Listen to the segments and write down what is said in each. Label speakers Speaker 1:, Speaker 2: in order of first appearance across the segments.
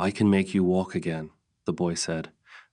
Speaker 1: I can make you walk again, the boy said.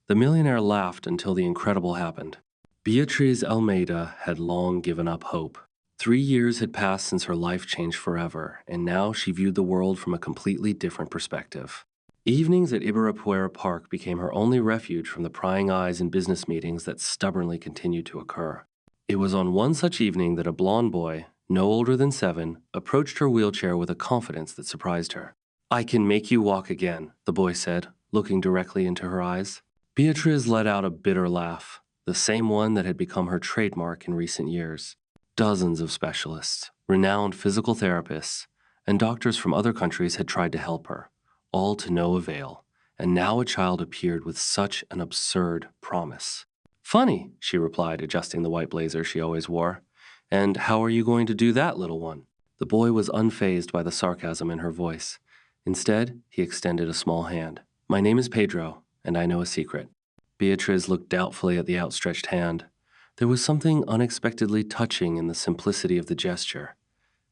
Speaker 1: The millionaire laughed until the incredible happened. Beatriz Almeida had long given up hope. 3 years had passed since her life changed forever, and now she viewed the world from a completely different perspective. Evenings at Ibirapuera Park became her only refuge from the prying eyes and business meetings that stubbornly continued to occur. It was on one such evening that a blond boy, no older than 7, approached her wheelchair with a confidence that surprised her. I can make you walk again, the boy said, looking directly into her eyes. Beatriz let out a bitter laugh, the same one that had become her trademark in recent years. Dozens of specialists, renowned physical therapists, and doctors from other countries had tried to help her, all to no avail, and now a child appeared with such an absurd promise. Funny, she replied, adjusting the white blazer she always wore. And how are you going to do that, little one? The boy was unfazed by the sarcasm in her voice. Instead, he extended a small hand. My name is Pedro, and I know a secret. Beatriz looked doubtfully at the outstretched hand. There was something unexpectedly touching in the simplicity of the gesture.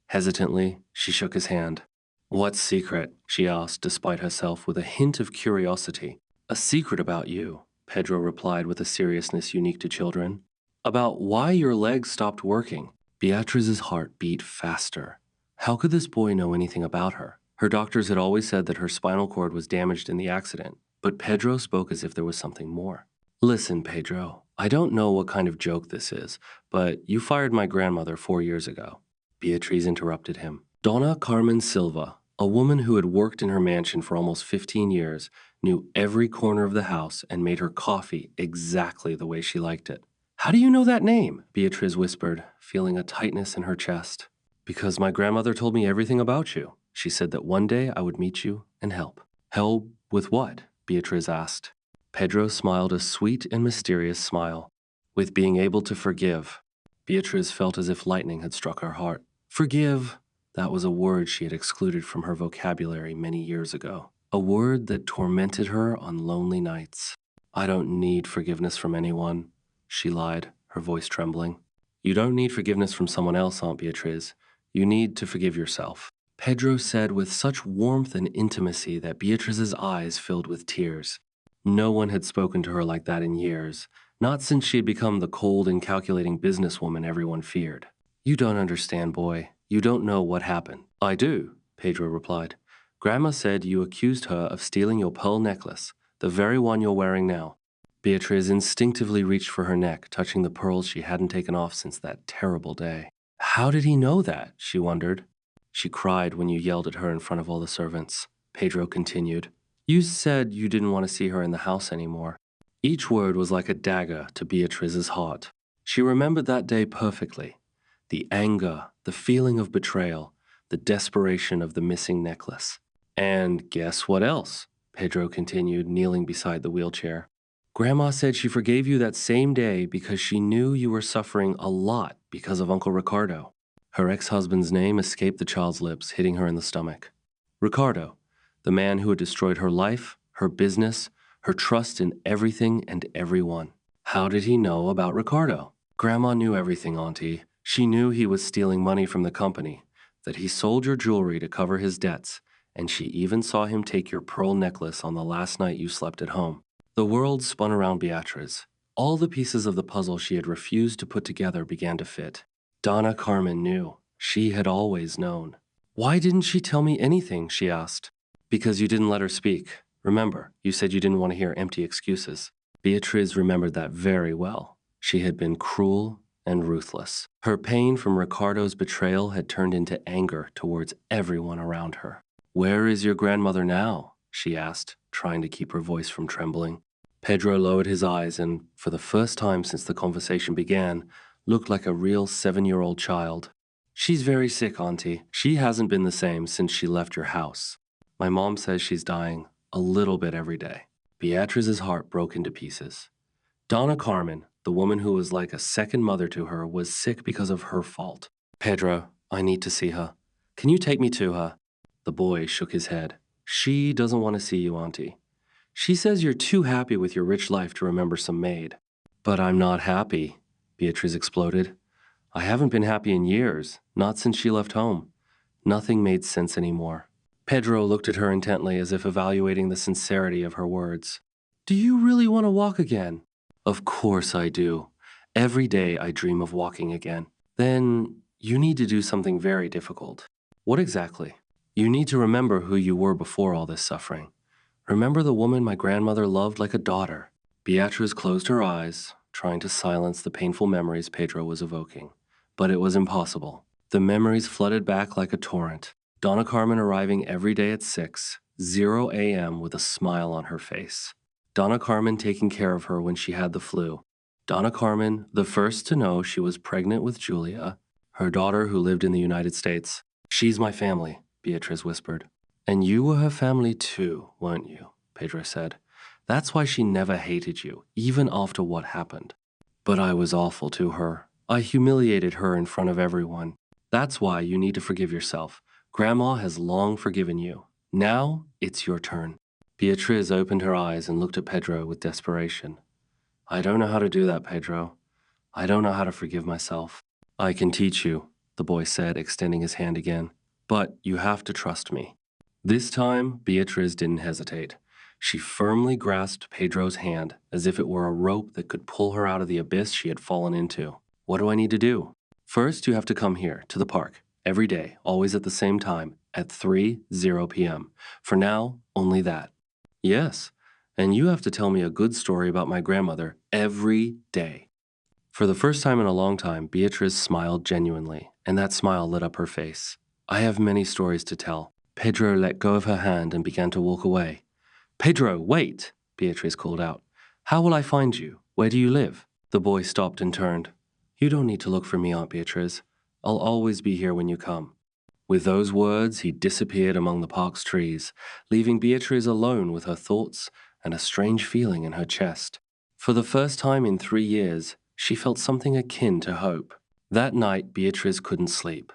Speaker 1: Hesitantly, she shook his hand. What secret? She asked, despite herself, with a hint of curiosity. A secret about you, Pedro replied with a seriousness unique to children. About why your legs stopped working. Beatriz's heart beat faster. How could this boy know anything about her? Her doctors had always said that her spinal cord was damaged in the accident, but Pedro spoke as if there was something more. Listen, Pedro, I don't know what kind of joke this is, but you fired my grandmother 4 years ago. Beatriz interrupted him. Donna Carmen Silva, a woman who had worked in her mansion for almost 15 years, knew every corner of the house and made her coffee exactly the way she liked it. How do you know that name? Beatriz whispered, feeling a tightness in her chest. Because my grandmother told me everything about you. She said that one day I would meet you and help. Help with what? Beatriz asked. Pedro smiled a sweet and mysterious smile. With being able to forgive. Beatriz felt as if lightning had struck her heart. Forgive. That was a word she had excluded from her vocabulary many years ago. A word that tormented her on lonely nights. I don't need forgiveness from anyone, she lied, her voice trembling. You don't need forgiveness from someone else, Aunt Beatriz. You need to forgive yourself. Pedro said with such warmth and intimacy that Beatriz's eyes filled with tears. No one had spoken to her like that in years, not since she had become the cold and calculating businesswoman everyone feared. You don't understand, boy. You don't know what happened. I do, Pedro replied. Grandma said you accused her of stealing your pearl necklace, the very one you're wearing now. Beatriz instinctively reached for her neck, touching the pearls she hadn't taken off since that terrible day. How did he know that? She wondered. She cried when you yelled at her in front of all the servants. Pedro continued. You said you didn't want to see her in the house anymore. Each word was like a dagger to Beatriz's heart. She remembered that day perfectly. The anger, the feeling of betrayal, the desperation of the missing necklace. And guess what else? Pedro continued, kneeling beside the wheelchair. Grandma said she forgave you that same day because she knew you were suffering a lot because of Uncle Ricardo. Her ex-husband's name escaped the child's lips, hitting her in the stomach. Ricardo, the man who had destroyed her life, her business, her trust in everything and everyone. How did he know about Ricardo? Grandma knew everything, Auntie. She knew he was stealing money from the company, that he sold your jewelry to cover his debts, and she even saw him take your pearl necklace on the last night you slept at home. The world spun around Beatriz. All the pieces of the puzzle she had refused to put together began to fit. Donna Carmen knew. She had always known. Why didn't she tell me anything, she asked. Because you didn't let her speak. Remember, you said you didn't want to hear empty excuses. Beatriz remembered that very well. She had been cruel and ruthless. Her pain from Ricardo's betrayal had turned into anger towards everyone around her. Where is your grandmother now? She asked, trying to keep her voice from trembling. Pedro lowered his eyes and, for the first time since the conversation began, looked like a real 7-year-old child. She's very sick, Auntie. She hasn't been the same since she left your house. My mom says she's dying a little bit every day. Beatriz's heart broke into pieces. Donna Carmen, the woman who was like a second mother to her, was sick because of her fault. Pedro, I need to see her. Can you take me to her? The boy shook his head. She doesn't want to see you, Auntie. She says you're too happy with your rich life to remember some maid. But I'm not happy, Beatriz exploded. I haven't been happy in years, not since she left home. Nothing made sense anymore. Pedro looked at her intently as if evaluating the sincerity of her words. Do you really want to walk again? Of course I do. Every day I dream of walking again. Then you need to do something very difficult. What exactly? You need to remember who you were before all this suffering. Remember the woman my grandmother loved like a daughter. Beatriz closed her eyes, trying to silence the painful memories Pedro was evoking. But it was impossible. The memories flooded back like a torrent. Donna Carmen arriving every day at 6:00 a.m. with a smile on her face. Donna Carmen taking care of her when she had the flu. Donna Carmen, the first to know she was pregnant with Julia, her daughter who lived in the United States. She's my family, Beatriz whispered. And you were her family too, weren't you? Pedro said. That's why she never hated you, even after what happened. But I was awful to her. I humiliated her in front of everyone. That's why you need to forgive yourself. Grandma has long forgiven you. Now it's your turn. Beatriz opened her eyes and looked at Pedro with desperation. I don't know how to do that, Pedro. I don't know how to forgive myself. I can teach you, the boy said, extending his hand again. But you have to trust me. This time, Beatriz didn't hesitate. She firmly grasped Pedro's hand as if it were a rope that could pull her out of the abyss she had fallen into. What do I need to do? First, you have to come here, to the park, every day, always at the same time, at 3:00 p.m. For now, only that. Yes, and you have to tell me a good story about my grandmother every day. For the first time in a long time, Beatriz smiled genuinely, and that smile lit up her face. I have many stories to tell. Pedro let go of her hand and began to walk away. Pedro, wait, Beatriz called out. How will I find you? Where do you live? The boy stopped and turned. You don't need to look for me, Aunt Beatriz. I'll always be here when you come. With those words, he disappeared among the park's trees, leaving Beatriz alone with her thoughts and a strange feeling in her chest. For the first time in 3 years, she felt something akin to hope. That night, Beatriz couldn't sleep.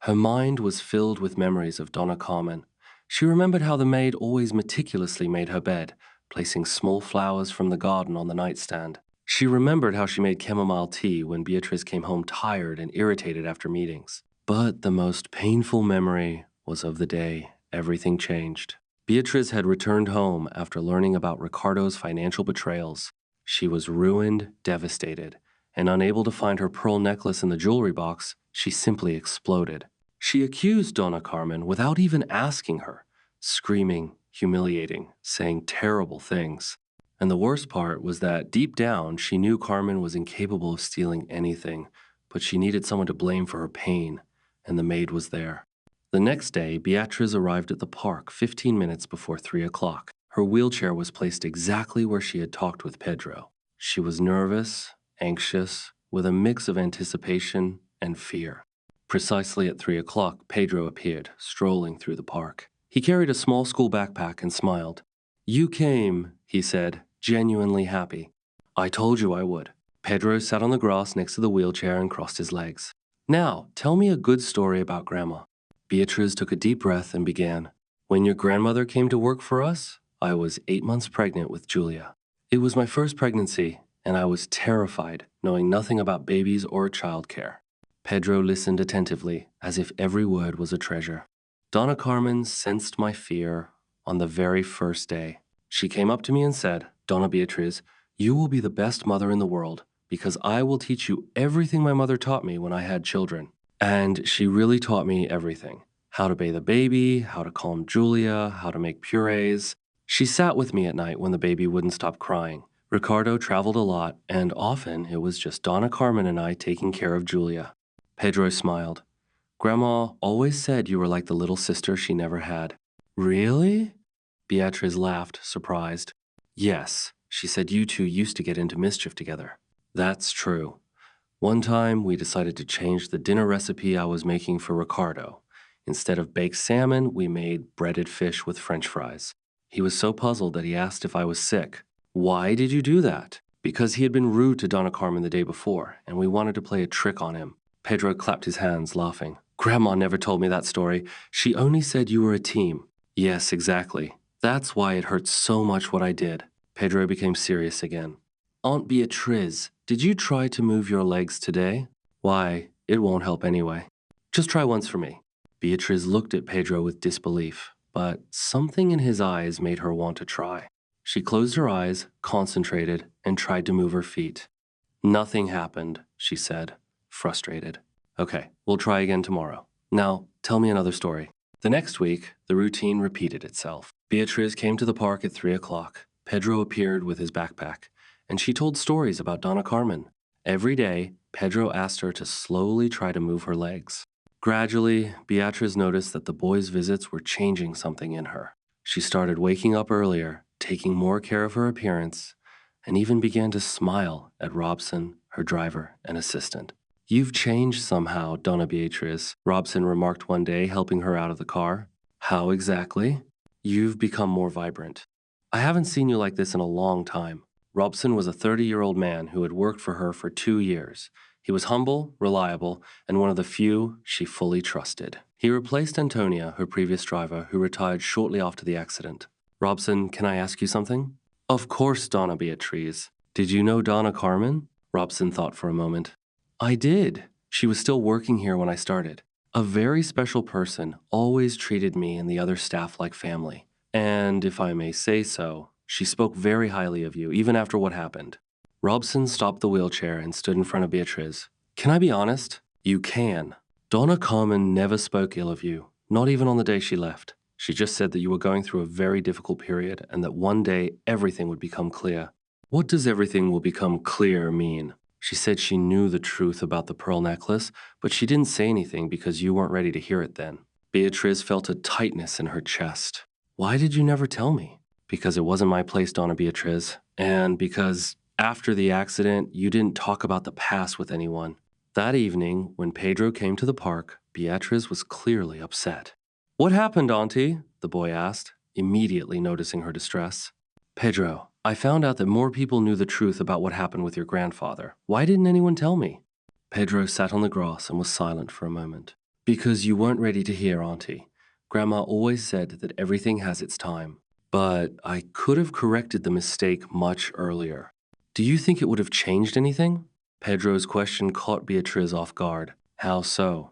Speaker 1: Her mind was filled with memories of Donna Carmen. She remembered how the maid always meticulously made her bed, placing small flowers from the garden on the nightstand. She remembered how she made chamomile tea when Beatriz came home tired and irritated after meetings. But the most painful memory was of the day everything changed. Beatriz had returned home after learning about Ricardo's financial betrayals. She was ruined, devastated, and unable to find her pearl necklace in the jewelry box, she simply exploded. She accused Donna Carmen without even asking her, screaming, humiliating, saying terrible things. And the worst part was that deep down, she knew Carmen was incapable of stealing anything, but she needed someone to blame for her pain, and the maid was there. The next day, Beatriz arrived at the park 15 minutes before 3 o'clock. Her wheelchair was placed exactly where she had talked with Pedro. She was nervous, anxious, with a mix of anticipation and fear. Precisely at 3 o'clock, Pedro appeared, strolling through the park. He carried a small school backpack and smiled. You came, he said, genuinely happy. I told you I would. Pedro sat on the grass next to the wheelchair and crossed his legs. Now, tell me a good story about Grandma. Beatriz took a deep breath and began. When your grandmother came to work for us, I was 8 months pregnant with Julia. It was my first pregnancy, and I was terrified, knowing nothing about babies or childcare. Pedro listened attentively, as if every word was a treasure. Donna Carmen sensed my fear on the very first day. She came up to me and said, Donna Beatriz, you will be the best mother in the world, because I will teach you everything my mother taught me when I had children. And she really taught me everything. How to bathe a baby, how to calm Julia, how to make purees. She sat with me at night when the baby wouldn't stop crying. Ricardo traveled a lot, and often it was just Donna Carmen and I taking care of Julia. Pedro smiled. Grandma always said you were like the little sister she never had. Really? Beatriz laughed, surprised. Yes, she said you two used to get into mischief together. That's true. One time, we decided to change the dinner recipe I was making for Ricardo. Instead of baked salmon, we made breaded fish with French fries. He was so puzzled that he asked if I was sick. Why did you do that? Because he had been rude to Donna Carmen the day before, and we wanted to play a trick on him. Pedro clapped his hands, laughing. Grandma never told me that story. She only said you were a team. Yes, exactly. That's why it hurt so much what I did. Pedro became serious again. Aunt Beatriz, did you try to move your legs today? Why, it won't help anyway. Just try once for me. Beatriz looked at Pedro with disbelief. but something in his eyes made her want to try. She closed her eyes, concentrated, and tried to move her feet. Nothing happened, she said, frustrated. Okay, we'll try again tomorrow. Now, tell me another story. The next week, the routine repeated itself. Beatriz came to the park at 3 o'clock. Pedro appeared with his backpack, and she told stories about Donna Carmen. Every day, Pedro asked her to slowly try to move her legs. Gradually, Beatriz noticed that the boys' visits were changing something in her. She started waking up earlier, taking more care of her appearance, and even began to smile at Robson, her driver and assistant. You've changed somehow, Donna Beatriz, Robson remarked one day, helping her out of the car. How exactly? You've become more vibrant. I haven't seen you like this in a long time. Robson was a 30-year-old man who had worked for her for 2 years. He was humble, reliable, and one of the few she fully trusted. He replaced Antonia, her previous driver, who retired shortly after the accident. Robson, can I ask you something? Of course, Donna Beatriz. Did you know Donna Carmen? Robson thought for a moment. I did. She was still working here when I started. A very special person, always treated me and the other staff like family. And if I may say so, she spoke very highly of you, even after what happened. Robson stopped the wheelchair and stood in front of Beatriz. Can I be honest? You can. Donna Carmen never spoke ill of you, not even on the day she left. She just said that you were going through a very difficult period and that one day everything would become clear. What does everything will become clear mean? She said she knew the truth about the pearl necklace, but she didn't say anything because you weren't ready to hear it then. Beatriz felt a tightness in her chest. Why did you never tell me? Because it wasn't my place, Donna Beatriz. And because after the accident, you didn't talk about the past with anyone. That evening, when Pedro came to the park, Beatriz was clearly upset. What happened, Auntie? The boy asked, immediately noticing her distress. Pedro, I found out that more people knew the truth about what happened with your grandfather. Why didn't anyone tell me? Pedro sat on the grass and was silent for a moment. Because you weren't ready to hear, Auntie. Grandma always said that everything has its time. But I could have corrected the mistake much earlier. Do you think it would have changed anything? Pedro's question caught Beatriz off guard. How so?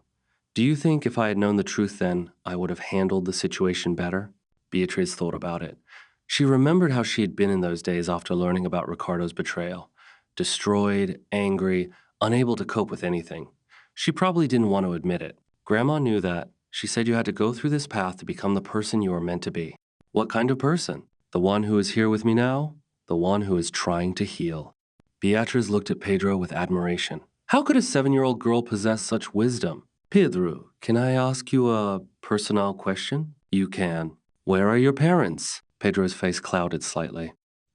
Speaker 1: Do you think if I had known the truth then, I would have handled the situation better? Beatriz thought about it. She remembered how she had been in those days after learning about Ricardo's betrayal. Destroyed, angry, unable to cope with anything. She probably didn't want to admit it. Grandma knew that. She said you had to go through this path to become the person you were meant to be. What kind of person? The one who is here with me now? The one who is trying to heal. Beatriz looked at Pedro with admiration. How could a 7-year-old girl possess such wisdom? Pedro, can I ask you a personal question? You can. Where are your parents? Pedro's face clouded slightly.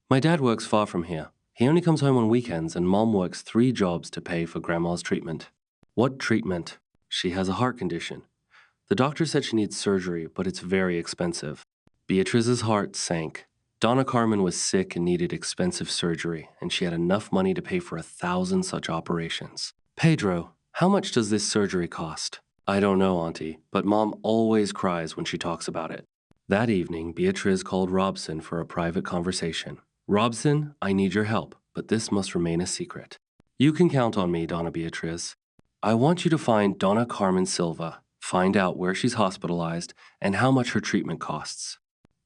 Speaker 1: My dad works far from here. He only comes home on weekends, and Mom works 3 jobs to pay for Grandma's treatment. What treatment? She has a heart condition. The doctor said she needs surgery, but it's very expensive. Beatriz's heart sank. Donna Carmen was sick and needed expensive surgery, and she had enough money to pay for 1,000 such operations. Pedro, how much does this surgery cost? I don't know, Auntie, but Mom always cries when she talks about it. That evening, Beatriz called Robson for a private conversation. Robson, I need your help, but this must remain a secret. You can count on me, Donna Beatriz. I want you to find Donna Carmen Silva, find out where she's hospitalized, and how much her treatment costs.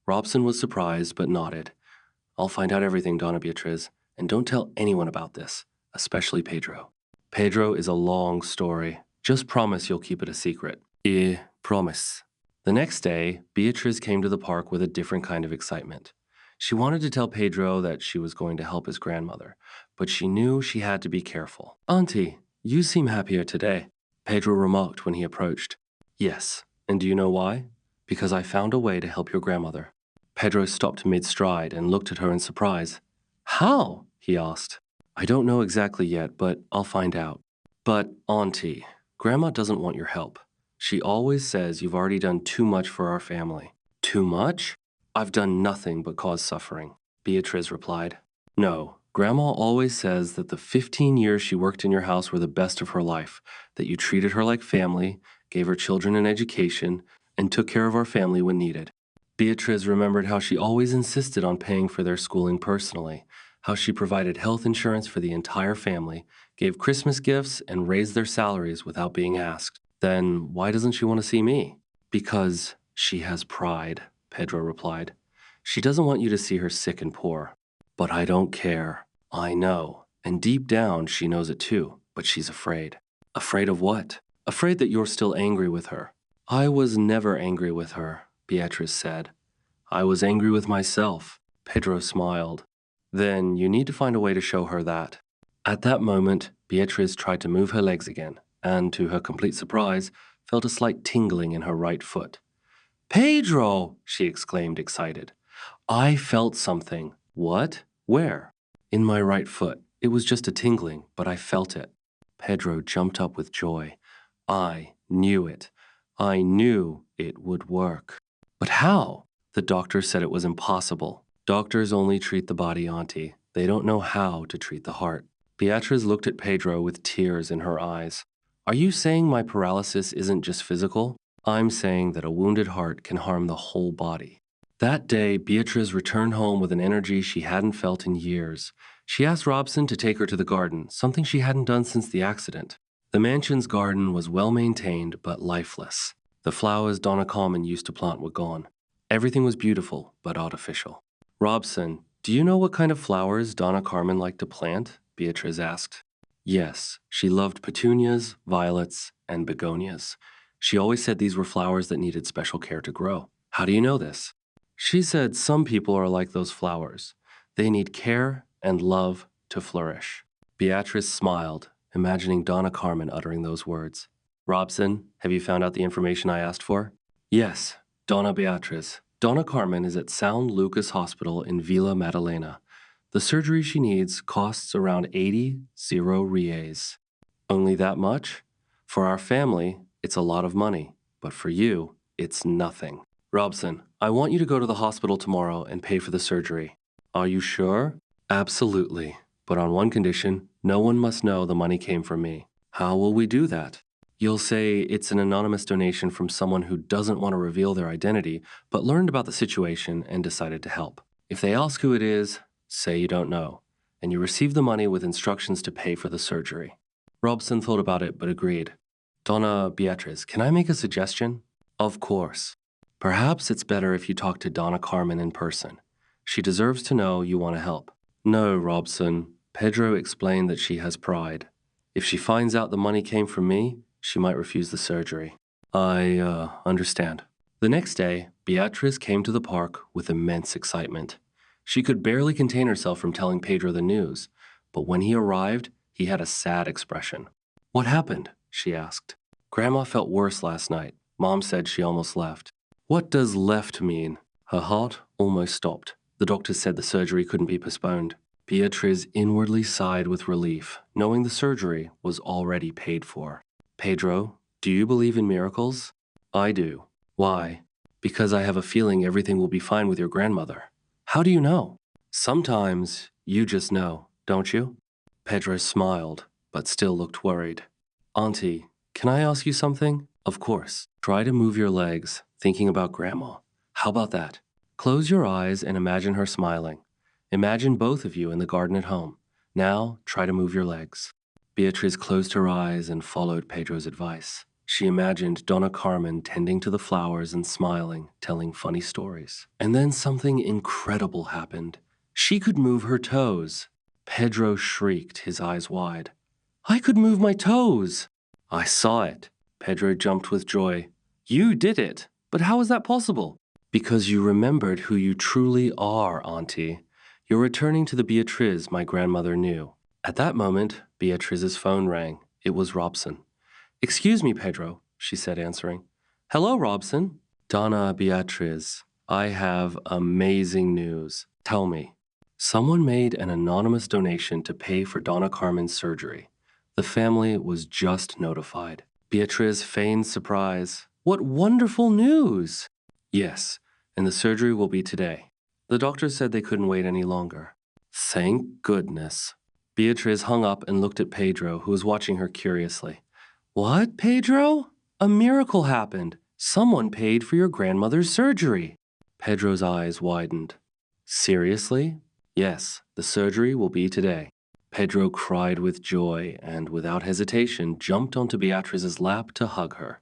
Speaker 1: Robson was surprised, but nodded. I'll find out everything, Donna Beatriz, and don't tell anyone about this, especially Pedro. Pedro is a long story. Just promise you'll keep it a secret. Promise. The next day, Beatriz came to the park with a different kind of excitement. She wanted to tell Pedro that she was going to help his grandmother, but she knew she had to be careful. Auntie, you seem happier today, Pedro remarked when he approached. Yes, and do you know why? Because I found a way to help your grandmother. Pedro stopped mid-stride and looked at her in surprise. How? He asked. I don't know exactly yet, but I'll find out. But, Auntie, Grandma doesn't want your help. She always says you've already done too much for our family. Too much? I've done nothing but cause suffering, Beatriz replied. No, Grandma always says that the 15 years she worked in your house were the best of her life, that you treated her like family, gave her children an education, and took care of our family when needed. Beatriz remembered how she always insisted on paying for their schooling personally, how she provided health insurance for the entire family, gave Christmas gifts, and raised their salaries without being asked. Then why doesn't she want to see me? Because she has pride. Pedro replied. She doesn't want you to see her sick and poor. But I don't care. I know. And deep down, she knows it too, but she's afraid. Afraid of what? Afraid that you're still angry with her. I was never angry with her, Beatrice said. I was angry with myself. Pedro smiled. Then you need to find a way to show her that. At that moment, Beatrice tried to move her legs again, and to her complete surprise, felt a slight tingling in her right foot. Pedro! She exclaimed, excited. I felt something. What? Where? In my right foot. It was just a tingling, but I felt it. Pedro jumped up with joy. I knew it. I knew it would work. But how? The doctor said it was impossible. Doctors only treat the body, Auntie. They don't know how to treat the heart. Beatrice looked at Pedro with tears in her eyes. Are you saying my paralysis isn't just physical? I'm saying that a wounded heart can harm the whole body. That day, Beatrice returned home with an energy she hadn't felt in years. She asked Robson to take her to the garden, something she hadn't done since the accident. The mansion's garden was well-maintained but lifeless. The flowers Donna Common used to plant were gone. Everything was beautiful but artificial. Robson, do you know what kind of flowers Donna Carmen liked to plant? Beatrice asked. Yes, she loved petunias, violets, and begonias. She always said these were flowers that needed special care to grow. How do you know this? She said some people are like those flowers. They need care and love to flourish. Beatrice smiled, imagining Donna Carmen uttering those words. Robson, have you found out the information I asked for? Yes, Donna Beatrice. Donna Carmen is at San Lucas Hospital in Villa Madalena. The surgery she needs costs around 80 reais. Only that much? For our family, it's a lot of money, but for you, it's nothing. Robson, I want you to go to the hospital tomorrow and pay for the surgery. Are you sure? Absolutely. But on one condition, no one must know the money came from me. How will we do that? You'll say it's an anonymous donation from someone who doesn't want to reveal their identity, but learned about the situation and decided to help. If they ask who it is, say you don't know, and you receive the money with instructions to pay for the surgery. Robson thought about it but agreed. Donna Beatrice, can I make a suggestion? Of course. Perhaps it's better if you talk to Donna Carmen in person. She deserves to know you want to help. No, Robson. Pedro explained that she has pride. If she finds out the money came from me, she might refuse the surgery. I understand. The next day, Beatrice came to the park with immense excitement. She could barely contain herself from telling Pedro the news, but when he arrived, he had a sad expression. What happened? She asked. Grandma felt worse last night. Mom said she almost left. What does left mean? Her heart almost stopped. The doctor said the surgery couldn't be postponed. Beatrice inwardly sighed with relief, knowing the surgery was already paid for. Pedro, do you believe in miracles? I do. Why? Because I have a feeling everything will be fine with your grandmother. How do you know? Sometimes you just know, don't you? Pedro smiled, but still looked worried. Auntie, can I ask you something? Of course. Try to move your legs, thinking about Grandma. How about that? Close your eyes and imagine her smiling. Imagine both of you in the garden at home. Now, try to move your legs. Beatrice closed her eyes and followed Pedro's advice. She imagined Donna Carmen tending to the flowers and smiling, telling funny stories. And then something incredible happened. She could move her toes. Pedro shrieked, his eyes wide. I could move my toes! I saw it. Pedro jumped with joy. You did it! But how is that possible? Because you remembered who you truly are, Auntie. You're returning to the Beatrice my grandmother knew. At that moment, Beatrice's phone rang. It was Robson. Excuse me, Pedro, she said, answering. Hello, Robson. Donna Beatrice, I have amazing news. Tell me. Someone made an anonymous donation to pay for Donna Carmen's surgery. The family was just notified. Beatrice feigned surprise. What wonderful news! Yes, and the surgery will be today. The doctors said they couldn't wait any longer. Thank goodness. Beatrice hung up and looked at Pedro, who was watching her curiously. What, Pedro? A miracle happened. Someone paid for your grandmother's surgery. Pedro's eyes widened. Seriously? Yes, the surgery will be today. Pedro cried with joy and, without hesitation, jumped onto Beatrice's lap to hug her.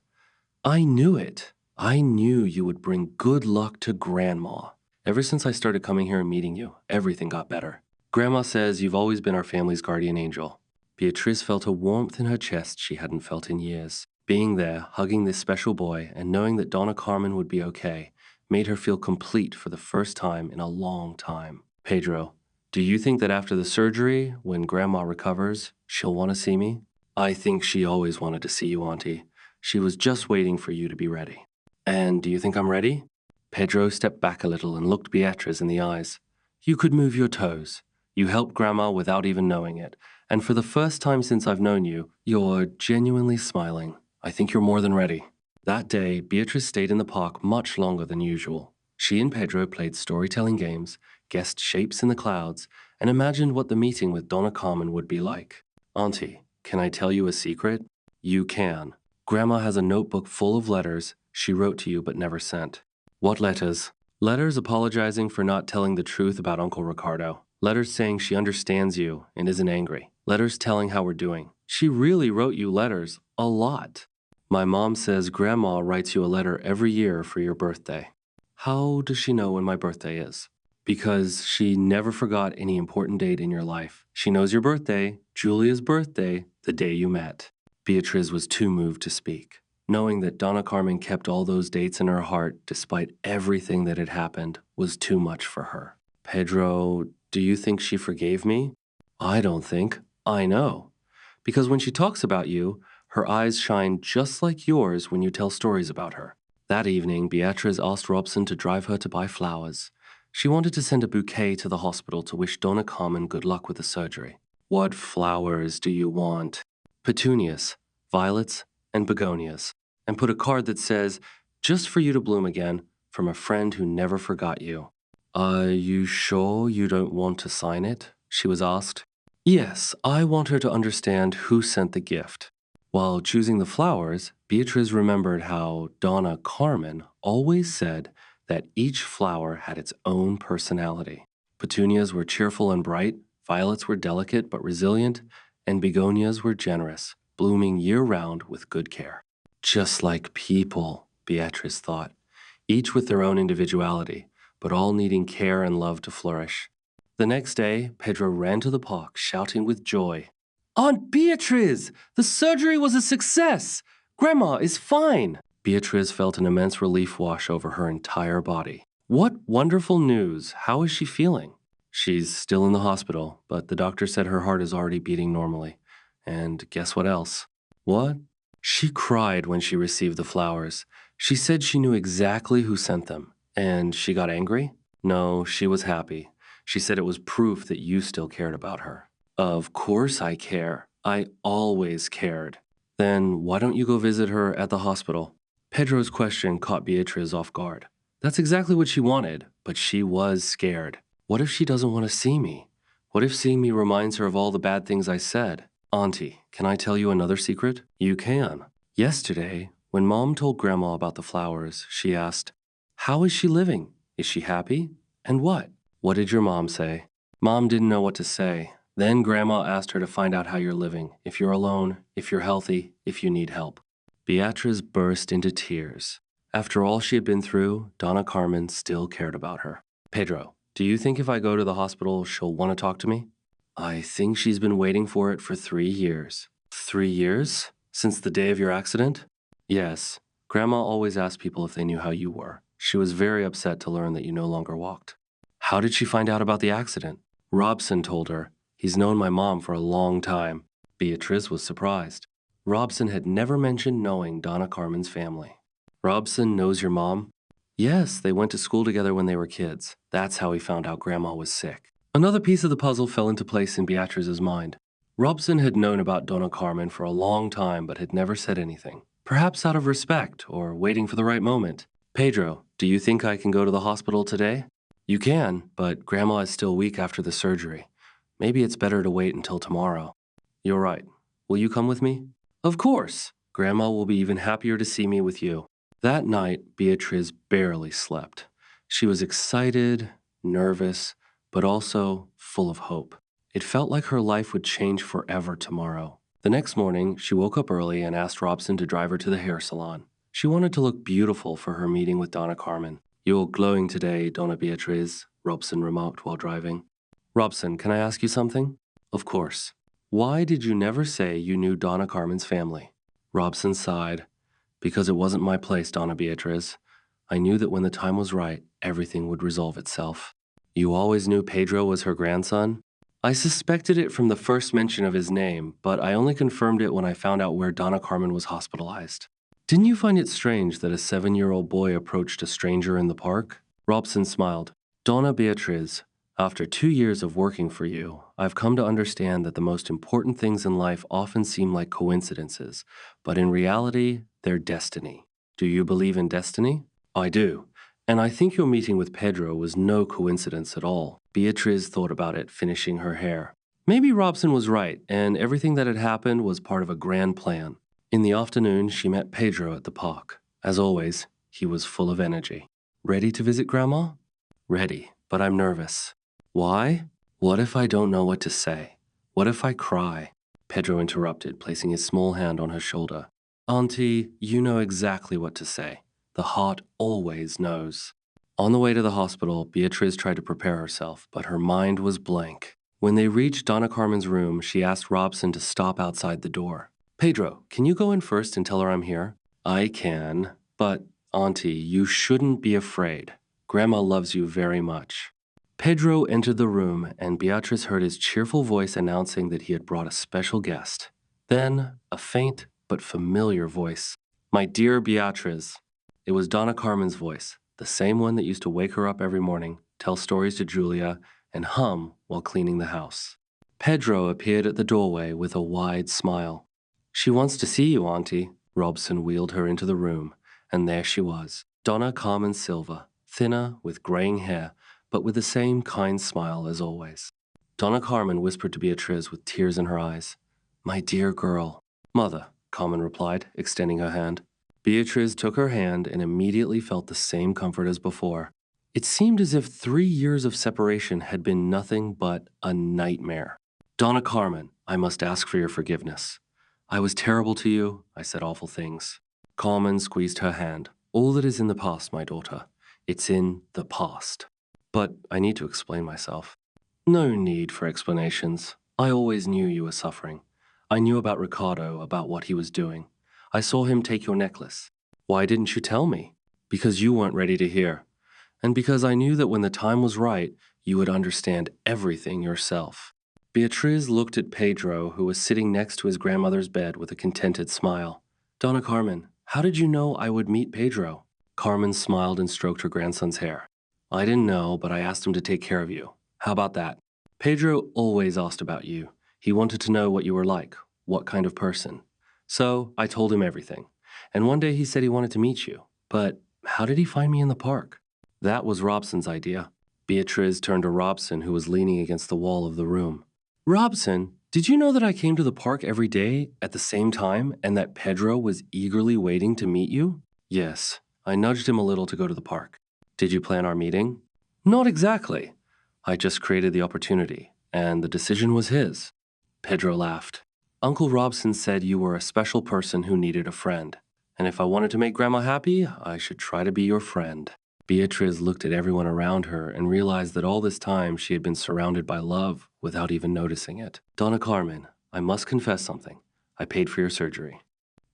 Speaker 1: I knew it. I knew you would bring good luck to Grandma. Ever since I started coming here and meeting you, everything got better. Grandma says you've always been our family's guardian angel. Beatrice felt a warmth in her chest she hadn't felt in years. Being there, hugging this special boy, and knowing that Donna Carmen would be okay, made her feel complete for the first time in a long time. Pedro, do you think that after the surgery, when Grandma recovers, she'll want to see me? I think she always wanted to see you, Auntie. She was just waiting for you to be ready. And do you think I'm ready? Pedro stepped back a little and looked Beatrice in the eyes. You could move your toes. You helped Grandma without even knowing it. And for the first time since I've known you, you're genuinely smiling. I think you're more than ready. That day, Beatrice stayed in the park much longer than usual. She and Pedro played storytelling games, guessed shapes in the clouds, and imagined what the meeting with Donna Carmen would be like. Auntie, can I tell you a secret? You can. Grandma has a notebook full of letters she wrote to you but never sent. What letters? Letters apologizing for not telling the truth about Uncle Ricardo. Letters saying she understands you and isn't angry. Letters telling how we're doing. She really wrote you letters, a lot. My mom says Grandma writes you a letter every year for your birthday. How does she know when my birthday is? Because she never forgot any important date in your life. She knows your birthday, Julia's birthday, the day you met. Beatriz was too moved to speak. Knowing that Donna Carmen kept all those dates in her heart despite everything that had happened was too much for her. Pedro, do you think she forgave me? I don't think. I know. Because when she talks about you, her eyes shine just like yours when you tell stories about her. That evening, Beatriz asked Robson to drive her to buy flowers. She wanted to send a bouquet to the hospital to wish Donna Carmen good luck with the surgery. What flowers do you want? Petunias, violets, and begonias. And put a card that says, just for you to bloom again, from a friend who never forgot you. Are you sure you don't want to sign it? She was asked. Yes, I want her to understand who sent the gift. While choosing the flowers, Beatriz remembered how Donna Carmen always said that each flower had its own personality. Petunias were cheerful and bright, violets were delicate but resilient, and begonias were generous, blooming year-round with good care. Just like people, Beatriz thought, each with their own individuality, but all needing care and love to flourish. The next day, Pedro ran to the park, shouting with joy, Aunt Beatriz! The surgery was a success! Grandma is fine! Beatriz felt an immense relief wash over her entire body. What wonderful news! How is she feeling? She's still in the hospital, but the doctor said her heart is already beating normally. And guess what else? What? She cried when she received the flowers. She said she knew exactly who sent them. And she got angry? No, she was happy. She said it was proof that you still cared about her. Of course I care. I always cared. Then why don't you go visit her at the hospital? Pedro's question caught Beatriz off guard. That's exactly what she wanted, but she was scared. What if she doesn't want to see me? What if seeing me reminds her of all the bad things I said? Auntie, can I tell you another secret? You can. Yesterday, when Mom told Grandma about the flowers, she asked, how is she living? Is she happy? And what? What did your mom say? Mom didn't know what to say. Then Grandma asked her to find out how you're living, if you're alone, if you're healthy, if you need help. Beatriz burst into tears. After all she had been through, Donna Carmen still cared about her. Pedro, do you think if I go to the hospital, she'll want to talk to me? I think she's been waiting for it for 3 years. 3 years? Since the day of your accident? Yes. Grandma always asked people if they knew how you were. She was very upset to learn that you no longer walked. How did she find out about the accident? Robson told her. He's known my mom for a long time. Beatriz was surprised. Robson had never mentioned knowing Donna Carmen's family. Robson knows your mom? Yes, they went to school together when they were kids. That's how he found out Grandma was sick. Another piece of the puzzle fell into place in Beatriz's mind. Robson had known about Donna Carmen for a long time but had never said anything. Perhaps out of respect or waiting for the right moment. Pedro, do you think I can go to the hospital today? You can, but Grandma is still weak after the surgery. Maybe it's better to wait until tomorrow. You're right. Will you come with me? Of course. Grandma will be even happier to see me with you. That night, Beatriz barely slept. She was excited, nervous, but also full of hope. It felt like her life would change forever tomorrow. The next morning, she woke up early and asked Robson to drive her to the hair salon. She wanted to look beautiful for her meeting with Donna Carmen. "You're glowing today, Donna Beatriz," Robson remarked while driving. "Robson, can I ask you something?" "Of course." "Why did you never say you knew Donna Carmen's family?" Robson sighed. "Because it wasn't my place, Donna Beatriz. I knew that when the time was right, everything would resolve itself." "You always knew Pedro was her grandson?" "I suspected it from the first mention of his name, but I only confirmed it when I found out where Donna Carmen was hospitalized." "Didn't you find it strange that a 7-year-old boy approached a stranger in the park?" Robson smiled. "Donna Beatriz, after 2 years of working for you, I've come to understand that the most important things in life often seem like coincidences, but in reality, they're destiny. Do you believe in destiny?" "I do. And I think your meeting with Pedro was no coincidence at all." Beatriz thought about it, finishing her hair. Maybe Robson was right, and everything that had happened was part of a grand plan. In the afternoon, she met Pedro at the park. As always, he was full of energy. "Ready to visit Grandma?" "Ready, but I'm nervous." "Why?" "What if I don't know what to say? What if I cry?" Pedro interrupted, placing his small hand on her shoulder. "Auntie, you know exactly what to say. The heart always knows." On the way to the hospital, Beatriz tried to prepare herself, but her mind was blank. When they reached Donna Carmen's room, she asked Robson to stop outside the door. "Pedro, can you go in first and tell her I'm here?" "I can, but, Auntie, you shouldn't be afraid. Grandma loves you very much." Pedro entered the room, and Beatriz heard his cheerful voice announcing that he had brought a special guest. Then, a faint but familiar voice. "My dear Beatriz." It was Donna Carmen's voice, the same one that used to wake her up every morning, tell stories to Julia, and hum while cleaning the house. Pedro appeared at the doorway with a wide smile. "She wants to see you, Auntie." Robson wheeled her into the room, and there she was, Donna Carmen Silva, thinner, with graying hair, but with the same kind smile as always. Donna Carmen whispered to Beatriz with tears in her eyes, "My dear girl." "Mother," Carmen replied, extending her hand. Beatriz took her hand and immediately felt the same comfort as before. It seemed as if 3 years of separation had been nothing but a nightmare. "Donna Carmen, I must ask for your forgiveness. I was terrible to you. I said awful things." Carmen squeezed her hand. "All that is in the past, my daughter. It's in the past." "But I need to explain myself." "No need for explanations. I always knew you were suffering. I knew about Ricardo, about what he was doing. I saw him take your necklace. Why didn't you tell me?" "Because you weren't ready to hear. And because I knew that when the time was right, you would understand everything yourself." Beatriz looked at Pedro, who was sitting next to his grandmother's bed with a contented smile. "Donna Carmen, how did you know I would meet Pedro?" Carmen smiled and stroked her grandson's hair. "I didn't know, but I asked him to take care of you. How about that?" "Pedro always asked about you. He wanted to know what you were like, what kind of person. So I told him everything. And one day he said he wanted to meet you. But how did he find me in the park?" "That was Robson's idea." Beatriz turned to Robson, who was leaning against the wall of the room. "Robson, did you know that I came to the park every day at the same time and that Pedro was eagerly waiting to meet you?" "Yes, I nudged him a little to go to the park." "Did you plan our meeting?" "Not exactly. I just created the opportunity, and the decision was his." Pedro laughed. "Uncle Robson said you were a special person who needed a friend, and if I wanted to make Grandma happy, I should try to be your friend." Beatriz looked at everyone around her and realized that all this time she had been surrounded by love without even noticing it. "Donna Carmen, I must confess something. I paid for your surgery."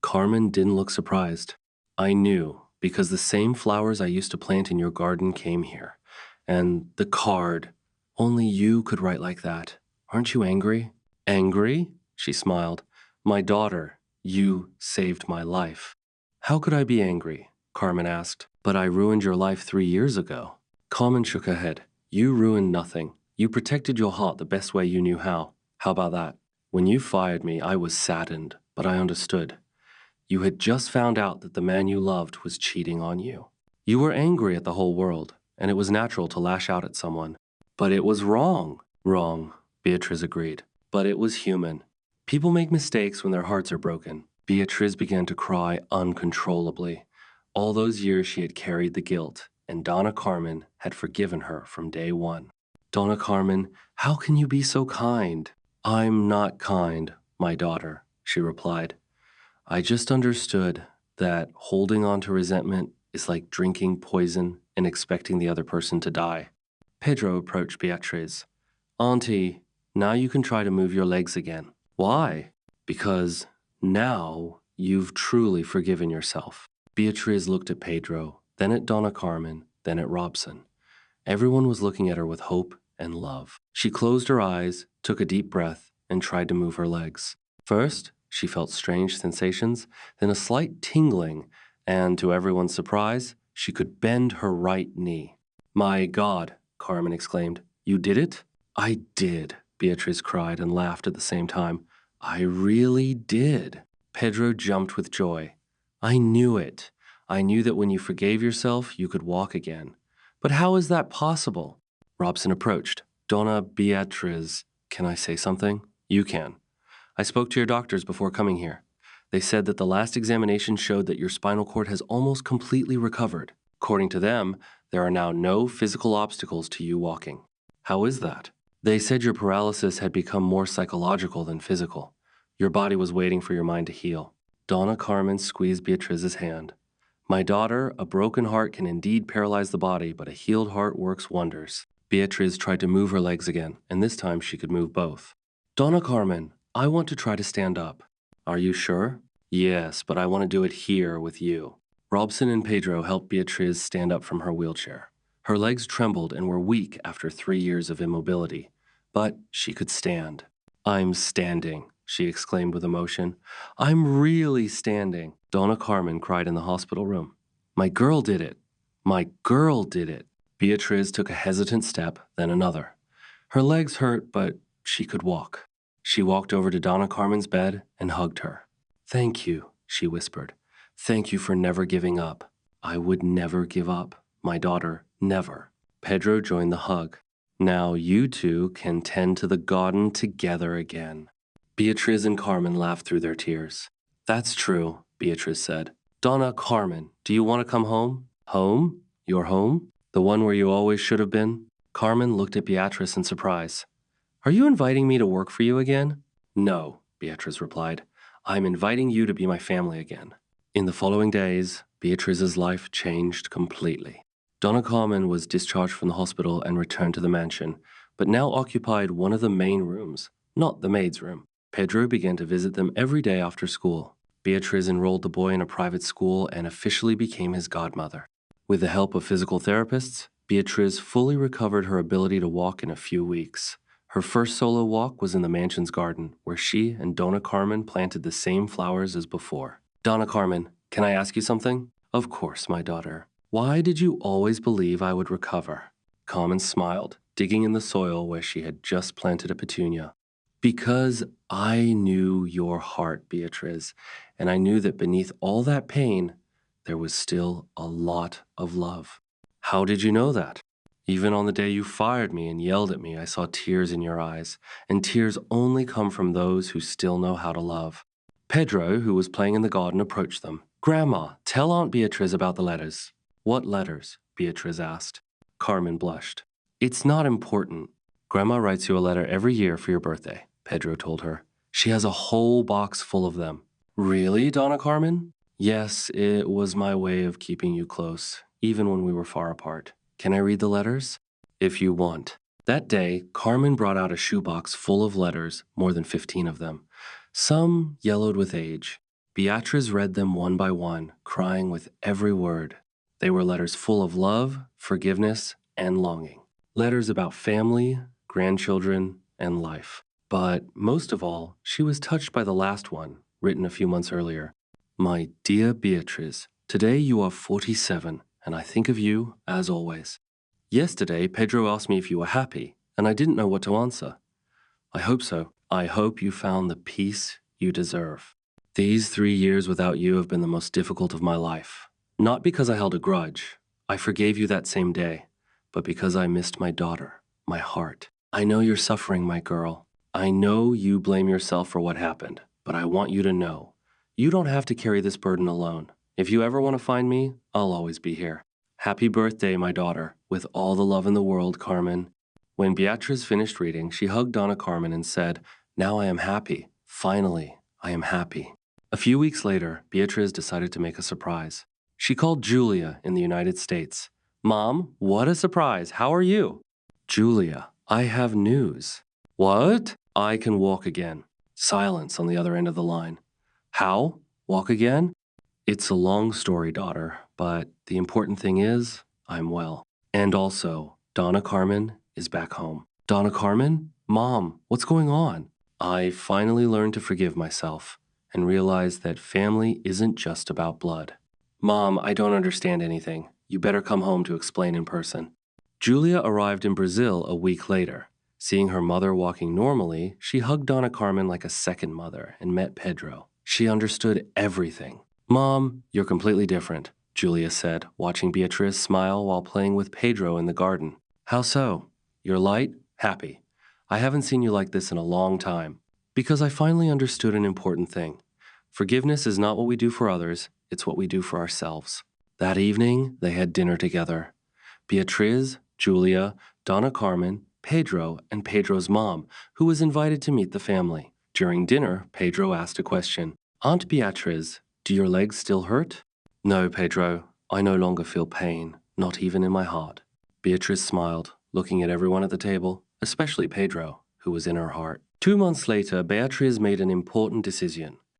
Speaker 1: Carmen didn't look surprised. "I knew, because the same flowers I used to plant in your garden came here. And the card. Only you could write like that. Aren't you angry?" "Angry?" She smiled. "My daughter, you saved my life." "How could I be angry?" Carmen asked. "But I ruined your life 3 years ago." Carmen shook her head. "You ruined nothing. You protected your heart the best way you knew how. How about that? When you fired me, I was saddened, but I understood. You had just found out that the man you loved was cheating on you. You were angry at the whole world, and it was natural to lash out at someone. But it was wrong." "Wrong," Beatriz agreed. "But it was human. People make mistakes when their hearts are broken." Beatriz began to cry uncontrollably. All those years she had carried the guilt, and Donna Carmen had forgiven her from day one. "Donna Carmen, how can you be so kind?" "I'm not kind, my daughter," she replied. "I just understood, that holding on to resentment is like drinking poison and expecting the other person to die. Pedro approached Beatriz. Auntie, now you can try to move your legs again. Why? Because now you've truly forgiven yourself. Beatriz looked at Pedro, then at Donna Carmen, then at Robson. Everyone was looking at her with hope and love. She closed her eyes, took a deep breath, and tried to move her legs. First, she felt strange sensations, then a slight tingling, and to everyone's surprise, she could bend her right knee. My God, Carmen exclaimed. You did it? I did, Beatriz cried and laughed at the same time. I really did. Pedro jumped with joy. I knew it. I knew that when you forgave yourself, you could walk again. But how is that possible? Robson approached. Donna Beatriz, can I say something? You can. I spoke to your doctors before coming here. They said that the last examination showed that your spinal cord has almost completely recovered. According to them, there are now no physical obstacles to you walking. How is that? They said your paralysis had become more psychological than physical. Your body was waiting for your mind to heal. Donna Carmen squeezed Beatriz's hand. My daughter, a broken heart can indeed paralyze the body, but a healed heart works wonders. Beatriz tried to move her legs again, and this time she could move both. Donna Carmen, I want to try to stand up. Are you sure? Yes, but I want to do it here with you. Robson and Pedro helped Beatriz stand up from her wheelchair. Her legs trembled and were weak after 3 years of immobility, but she could stand. I'm standing, she exclaimed with emotion. I'm really standing, Donna Carmen cried in the hospital room. My girl did it. My girl did it. Beatriz took a hesitant step, then another. Her legs hurt, but she could walk. She walked over to Donna Carmen's bed and hugged her. Thank you, she whispered. Thank you for never giving up. I would never give up. My daughter, never. Pedro joined the hug. Now you two can tend to the garden together again. Beatriz and Carmen laughed through their tears. That's true, Beatriz said. Donna Carmen, do you want to come home? Home? Your home? The one where you always should have been? Carmen looked at Beatriz in surprise. Are you inviting me to work for you again? No, Beatriz replied. I'm inviting you to be my family again. In the following days, Beatriz's life changed completely. Donna Carmen was discharged from the hospital and returned to the mansion, but now occupied one of the main rooms, not the maid's room. Pedro began to visit them every day after school. Beatriz enrolled the boy in a private school and officially became his godmother. With the help of physical therapists, Beatriz fully recovered her ability to walk in a few weeks. Her first solo walk was in the mansion's garden, where she and Donna Carmen planted the same flowers as before. Donna Carmen, can I ask you something? Of course, my daughter. Why did you always believe I would recover? Carmen smiled, digging in the soil where she had just planted a petunia. Because I knew your heart, Beatriz, and I knew that beneath all that pain, there was still a lot of love. How did you know that? Even on the day you fired me and yelled at me, I saw tears in your eyes, and tears only come from those who still know how to love. Pedro, who was playing in the garden, approached them. Grandma, tell Aunt Beatriz about the letters. What letters? Beatriz asked. Carmen blushed. It's not important. Grandma writes you a letter every year for your birthday, Pedro told her. She has a whole box full of them. Really, Donna Carmen? Yes, it was my way of keeping you close, even when we were far apart. Can I read the letters? If you want. That day, Carmen brought out a shoebox full of letters, more than 15 of them. Some yellowed with age. Beatriz read them one by one, crying with every word. They were letters full of love, forgiveness, and longing. Letters about family, grandchildren, and life. But most of all, she was touched by the last one, written a few months earlier. My dear Beatriz, today you are 47, and I think of you as always. Yesterday, Pedro asked me if you were happy, and I didn't know what to answer. I hope so. I hope you found the peace you deserve. These 3 years without you have been the most difficult of my life. Not because I held a grudge. I forgave you that same day, but because I missed my daughter, my heart. I know you're suffering, my girl. I know you blame yourself for what happened, but I want you to know, you don't have to carry this burden alone. If you ever want to find me, I'll always be here. Happy birthday, my daughter, with all the love in the world, Carmen. When Beatriz finished reading, she hugged Donna Carmen and said, Now I am happy. Finally, I am happy. A few weeks later, Beatriz decided to make a surprise. She called Julia in the United States. Mom, what a surprise! How are you? Julia, I have news. What? I can walk again. Silence on the other end of the line. How? Walk again? It's a long story, daughter, but the important thing is, I'm well. And also, Donna Carmen is back home. Donna Carmen? Mom, what's going on? I finally learned to forgive myself and realized that family isn't just about blood. Mom, I don't understand anything. You better come home to explain in person. Julia arrived in Brazil a week later. Seeing her mother walking normally, she hugged Donna Carmen like a second mother and met Pedro. She understood everything. Mom, you're completely different, Julia said, watching Beatriz smile while playing with Pedro in the garden. How so? You're light, happy. I haven't seen you like this in a long time. Because I finally understood an important thing. Forgiveness is not what we do for others, it's what we do for ourselves. That evening, they had dinner together. Beatriz, Julia, Donna Carmen, Pedro, and Pedro's mom, who was invited to meet the family. During dinner, Pedro asked a question. Aunt Beatriz, do your legs still hurt? No, Pedro. I no longer feel pain, not even in my heart. Beatriz smiled, looking at everyone at the table, especially Pedro, who was in her heart. 2 months later, Beatriz made an important decision.